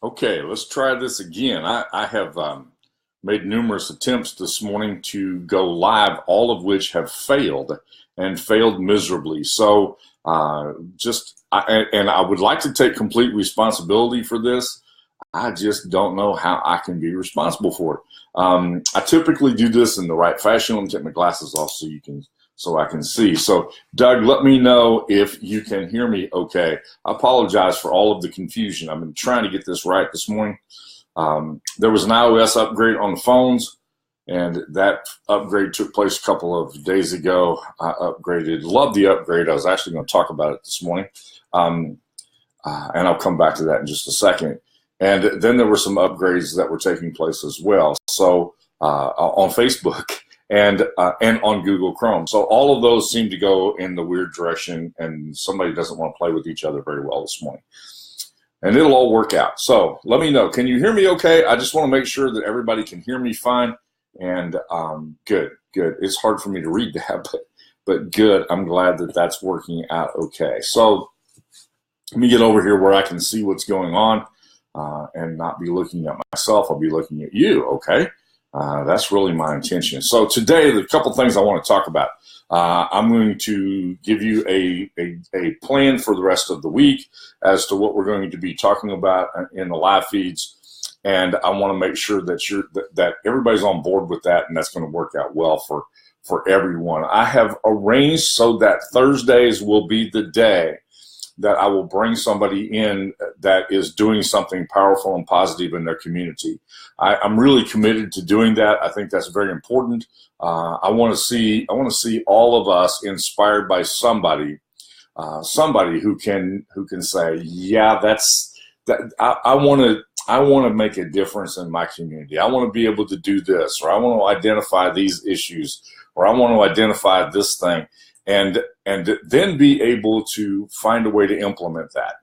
Okay, let's try this again. I have made numerous attempts this morning to go live, all of which have failed and failed miserably. So and I would like to take complete responsibility for this. I just don't know how I can be responsible for it. I typically do this in the right fashion. Let me take my glasses off so I can see. So, Doug, let me know if you can hear me okay. I apologize for all of the confusion. I've been trying to get this right this morning. There was an iOS upgrade on the phones, and that upgrade took place a couple of days ago. I upgraded. Love the upgrade. I was actually going to talk about it this morning, and I'll come back to that in just a second. And then there were some upgrades that were taking place as well. So on Facebook and on Google Chrome. So all of those seem to go in the weird direction, and somebody doesn't want to play with each other very well this morning. And it'll all work out. So let me know. Can you hear me okay? I just want to make sure that everybody can hear me fine. And good. It's hard for me to read that, but good. I'm glad that that's working out okay. So let me get over here where I can see what's going on and not be looking at myself. I'll be looking at you, okay? That's really my intention. So today, the couple things I want to talk about. I'm going to give you a plan for the rest of the week as to what we're going to be talking about in the live feeds, and I want to make sure that that everybody's on board with that, and that's going to work out well for everyone. I have arranged so that Thursdays will be the day that I will bring somebody in that is doing something powerful and positive in their community. I'm really committed to doing that. I think that's very important. I want to see all of us inspired by somebody who can say, yeah, that's that. I want to make a difference in my community. I want to be able to do this, or I want to identify these issues, or I want to identify this thing. And then be able to find a way to implement that.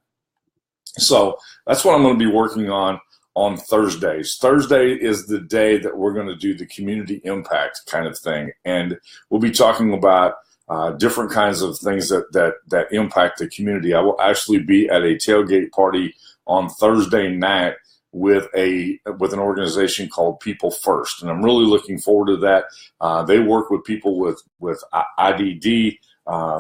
So that's what I'm going to be working on Thursdays. Thursday is the day that we're going to do the community impact kind of thing. And we'll be talking about different kinds of things that impact the community. I will actually be at a tailgate party on Thursday night with an organization called People First, and I'm really looking forward to that. They work with people with IDD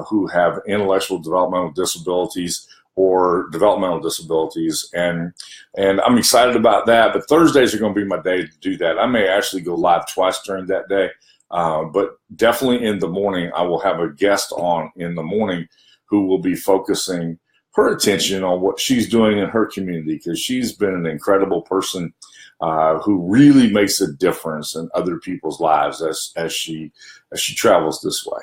who have intellectual developmental disabilities or developmental disabilities, and I'm excited about that. But Thursdays are going to be my day to do that. I may actually go live twice during that day, but definitely in the morning I will have a guest on in the morning who will be focusing her attention on what she's doing in her community, because she's been an incredible person who really makes a difference in other people's lives as she travels this way.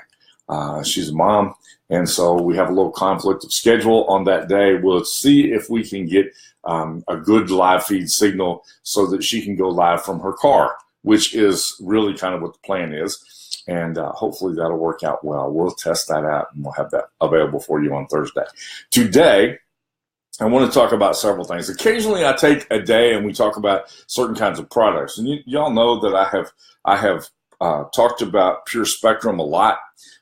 She's a mom, and so we have a little conflict of schedule on that day. We'll see if we can get a good live feed signal so that she can go live from her car, which is really kind of what the plan is. And hopefully that'll work out well. We'll test that out, and we'll have that available for you on Thursday. Today, I want to talk about several things. Occasionally, I take a day and we talk about certain kinds of products. And y'all know that I have talked about Pure Spectrum a lot.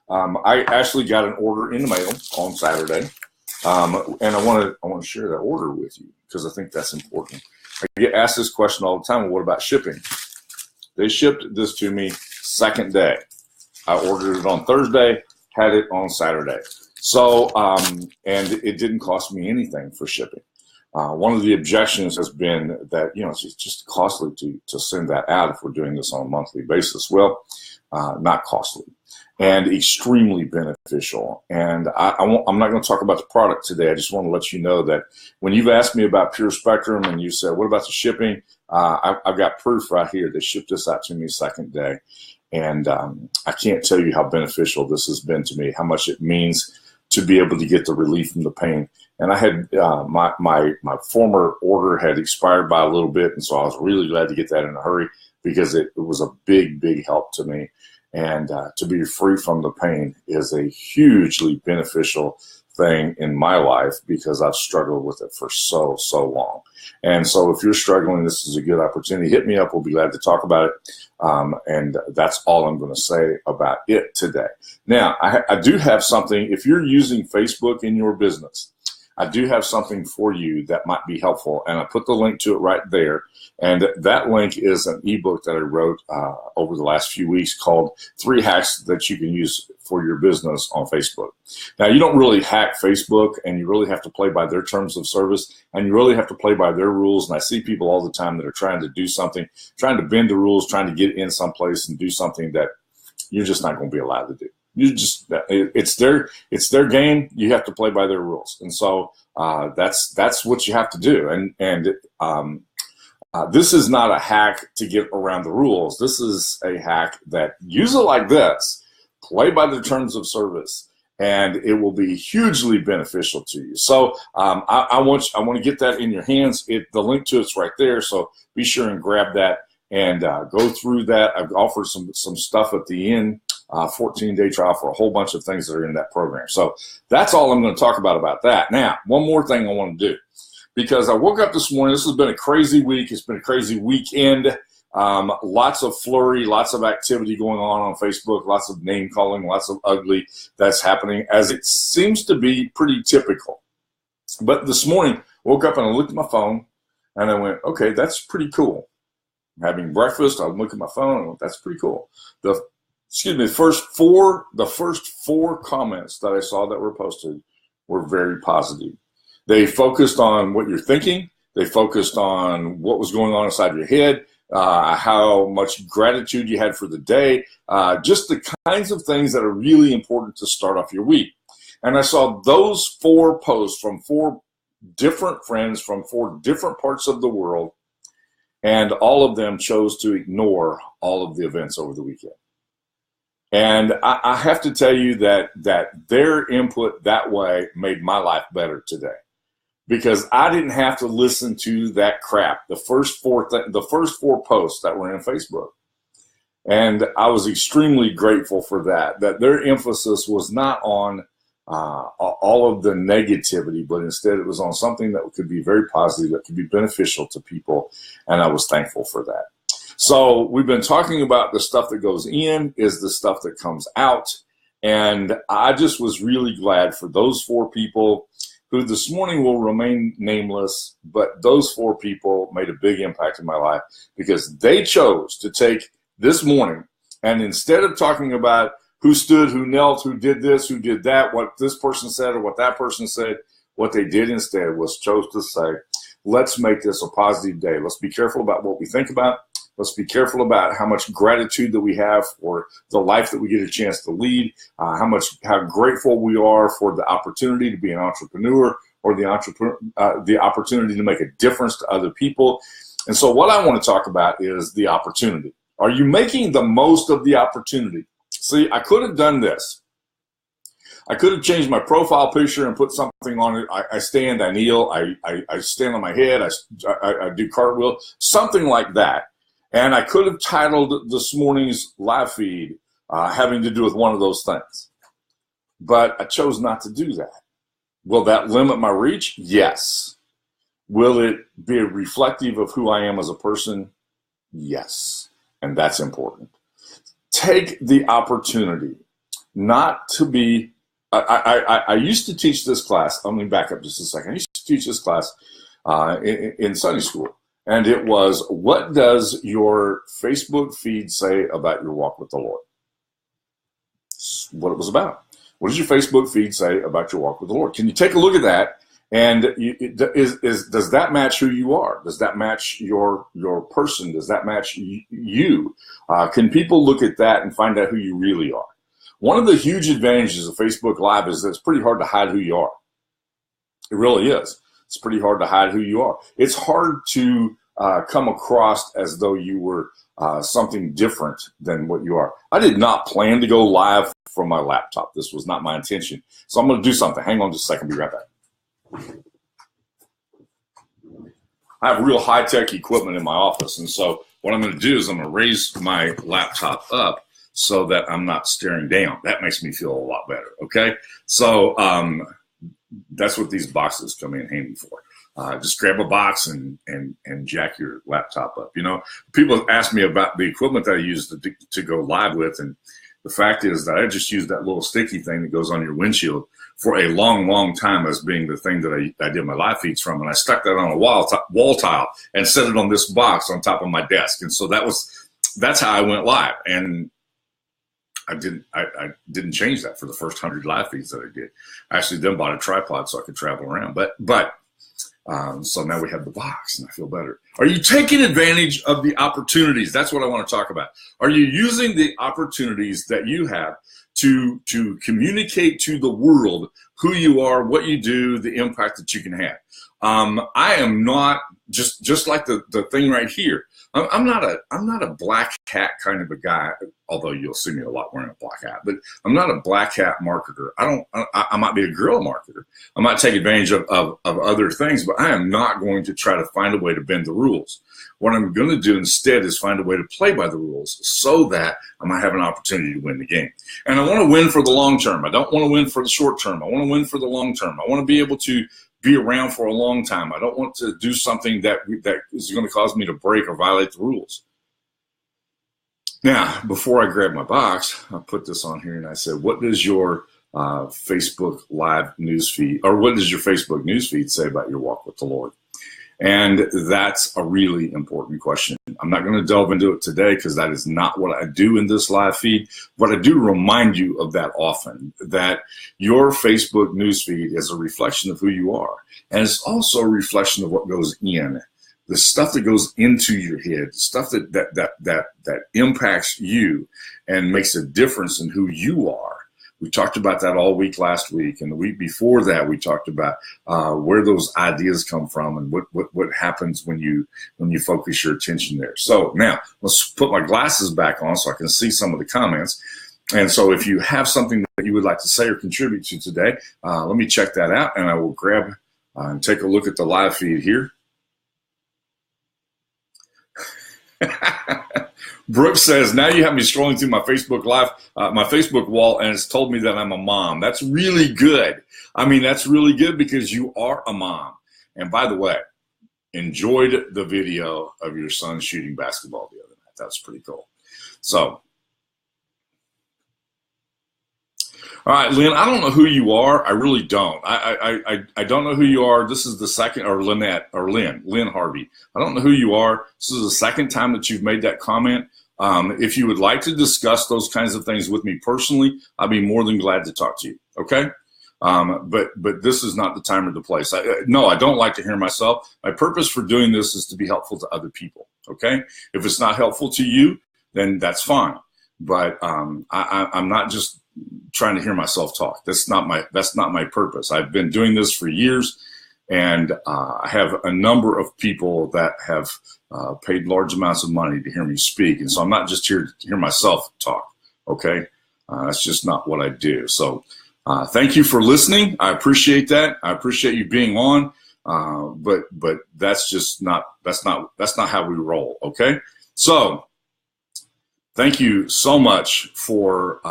I actually got an order in the mail on Saturday, and I want to share that order with you because I think that's important. I get asked this question all the time. Well, what about shipping? They shipped this to me second day. I ordered it on Thursday, had it on Saturday. So, and it didn't cost me anything for shipping. One of the objections has been that, it's just costly to send that out if we're doing this on a monthly basis. Well, not costly and extremely beneficial. And I'm not going to talk about the product today. I just want to let you know that when you've asked me about Pure Spectrum and you said, what about the shipping? I've got proof right here. They shipped this out to me second day. And I can't tell you how beneficial this has been to me, how much it means to be able to get the relief from the pain. And I had my former order had expired by a little bit, and so I was really glad to get that in a hurry because it was a big, big help to me. And to be free from the pain is a hugely beneficial thing in my life because I've struggled with it for so long. And so if you're struggling, this is a good opportunity. Hit me up. We'll be glad to talk about it. And that's all I'm going to say about it today. Now, I do have something. If you're using Facebook in your business, I do have something for you that might be helpful. And I put the link to it right there. And that link is an ebook that I wrote over the last few weeks called 3 Hacks That You Can Use for Your Business on Facebook. Now, you don't really hack Facebook, and you really have to play by their terms of service, and you really have to play by their rules. And I see people all the time that are trying to do something, trying to bend the rules, trying to get in someplace and do something that you're just not going to be allowed to do. It's their game. You have to play by their rules. And so that's what you have to do. And this is not a hack to get around the rules. This is a hack that use it like this, play by the terms of service, and it will be hugely beneficial to you. So I want to get that in your hands. The link to it's right there. So be sure and grab that and go through that. I've offered some stuff at the end, 14-day trial for a whole bunch of things that are in that program. So that's all I'm going to talk about that. Now, one more thing I want to do, because I woke up this morning. This has been a crazy week. It's been a crazy weekend. Lots of flurry, lots of activity going on Facebook, lots of name calling, lots of ugly that's happening, as it seems to be pretty typical. But this morning, woke up and I looked at my phone and I went, okay, that's pretty cool. I'm having breakfast. I look at my phone and went, that's pretty cool. The first four comments that I saw that were posted were very positive. They focused on what you're thinking. They focused on what was going on inside your head, how much gratitude you had for the day, just the kinds of things that are really important to start off your week. And I saw those 4 posts from 4 different friends from 4 different parts of the world, and all of them chose to ignore all of the events over the weekend. And I have to tell you that their input that way made my life better today, because I didn't have to listen to that crap. The first four posts that were in Facebook, and I was extremely grateful for that their emphasis was not on all of the negativity, but instead it was on something that could be very positive, that could be beneficial to people, and I was thankful for that. So we've been talking about the stuff that goes in is the stuff that comes out. And I just was really glad for those 4 people who this morning will remain nameless, but those 4 people made a big impact in my life, because they chose to take this morning, and instead of talking about who stood, who knelt, who did this, who did that, what this person said or what that person said, what they did instead was chose to say, let's make this a positive day. Let's be careful about what we think about. Let's be careful about how much gratitude that we have for the life that we get a chance to lead, how grateful we are for the opportunity to be an entrepreneur, or the opportunity to make a difference to other people. And so what I want to talk about is the opportunity. Are you making the most of the opportunity? See, I could have done this. I could have changed my profile picture and put something on it. I stand, I kneel, I stand on my head, I do cartwheel, something like that. And I could have titled this morning's live feed having to do with one of those things. But I chose not to do that. Will that limit my reach? Yes. Will it be reflective of who I am as a person? Yes. And that's important. Take the opportunity not to be, I used to teach this class. Let me back up just a second. I used to teach this class in Sunday school. And it was, what does your Facebook feed say about your walk with the Lord? That's what it was about. What does your Facebook feed say about your walk with the Lord? Can you take a look at that? And does that match who you are? Does that match your person? Does that match you? Can people look at that and find out who you really are? One of the huge advantages of Facebook Live is that it's pretty hard to hide who you are. It really is. It's pretty hard to hide who you are. It's hard to come across as though you were something different than what you are. I did not plan to go live from my laptop. This was not my intention. So I'm going to do something. Hang on just a second. Be right back. I have real high-tech equipment in my office. And so what I'm going to do is I'm going to raise my laptop up so that I'm not staring down. That makes me feel a lot better. Okay. So that's what these boxes come in handy for. Just grab a box and jack your laptop up. You know, people ask me about the equipment that I use to go live with, and The fact is that I just used that little sticky thing that goes on your windshield for a long, long time as being the thing that I did my live feeds from. And I stuck that on a wall tile and set it on this box on top of my desk. And so that's how I went live. And I didn't change that for the first 100 live feeds that I did. I actually then bought a tripod so I could travel around. So now we have the box and I feel better. Are you taking advantage of the opportunities? That's what I want to talk about. Are you using the opportunities that you have to communicate to the world who you are, what you do, the impact that you can have? I am not just like the thing right here. I'm not a black hat kind of a guy, although you'll see me a lot wearing a black hat, but I'm not a black hat marketer. I might be a guerrilla marketer. I might take advantage of other things, but I am not going to try to find a way to bend the rules. What I'm going to do instead is find a way to play by the rules so that I might have an opportunity to win the game. And I want to win for the long term. I don't want to win for the short term. I want to win for the long term. I want to be able to be around for a long time. I don't want to do something that is going to cause me to break or violate the rules. Now, before I grab my box, I put this on here and I said, what does your Facebook live newsfeed, or what does your Facebook newsfeed say about your walk with the Lord? And that's a really important question. I'm not going to delve into it today because that is not what I do in this live feed, but I do remind you of that often, that your Facebook newsfeed is a reflection of who you are. And it's also a reflection of what goes in. The stuff that goes into your head, stuff that impacts you and makes a difference in who you are. We talked about that all week last week, and the week before that we talked about where those ideas come from and what happens when you focus your attention there. So now let's put my glasses back on so I can see some of the comments. And so if you have something that you would like to say or contribute to today, let me check that out, and I will grab and take a look at the live feed here. Brooke says, now you have me scrolling through my Facebook live, my Facebook wall, and it's told me that I'm a mom. That's really good. I mean, that's really good because you are a mom. And by the way, enjoyed the video of your son shooting basketball the other night. That's pretty cool. So, all right, Lynn, I don't know who you are. I really don't. I don't know who you are. This is the second, or Lynette, or Lynn Harvey. I don't know who you are. This is the second time that you've made that comment. If you would like to discuss those kinds of things with me personally, I'd be more than glad to talk to you, okay? But this is not the time or the place. No, I don't like to hear myself. My purpose for doing this is to be helpful to other people, okay? If it's not helpful to you, then that's fine. But I'm not just trying to hear myself talk. That's not my purpose. I've been doing this for years, and I have a number of people that have paid large amounts of money to hear me speak, and so I'm not just here to hear myself talk. Okay, that's just not what I do. So thank you for listening. I appreciate that. I appreciate you being on. But that's just not how we roll. Okay, so thank you so much for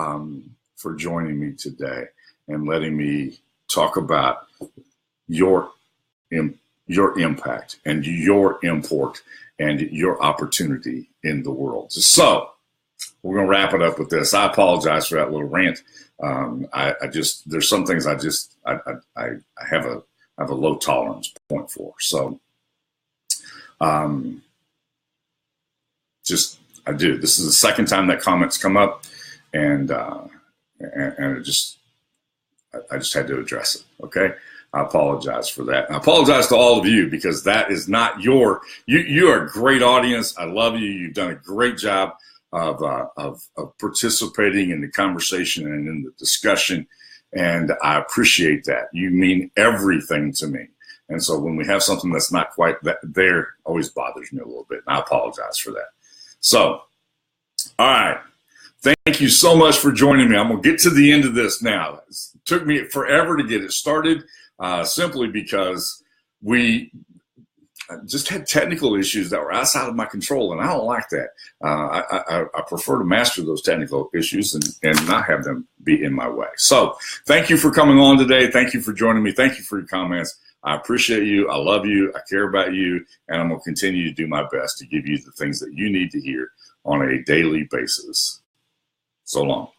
joining me today and letting me talk about your impact and your import and your opportunity in the world. So we're going to wrap it up with this. I apologize for that little rant. There's some things I have a low tolerance point for. So I do. This is the second time that comment's come up, and I just had to address it. Okay. I apologize for that. I apologize to all of you because that is not you are a great audience. I love you. You've done a great job of participating in the conversation and in the discussion. And I appreciate that. You mean everything to me. And so when we have something that's not quite there, always bothers me a little bit. And I apologize for that. So, all right. Thank you so much for joining me. I'm going to get to the end of this now. It took me forever to get it started, simply because we just had technical issues that were outside of my control, and I don't like that. I prefer to master those technical issues and not have them be in my way. So thank you for coming on today. Thank you for joining me. Thank you for your comments. I appreciate you. I love you. I care about you. And I'm going to continue to do my best to give you the things that you need to hear on a daily basis. So long.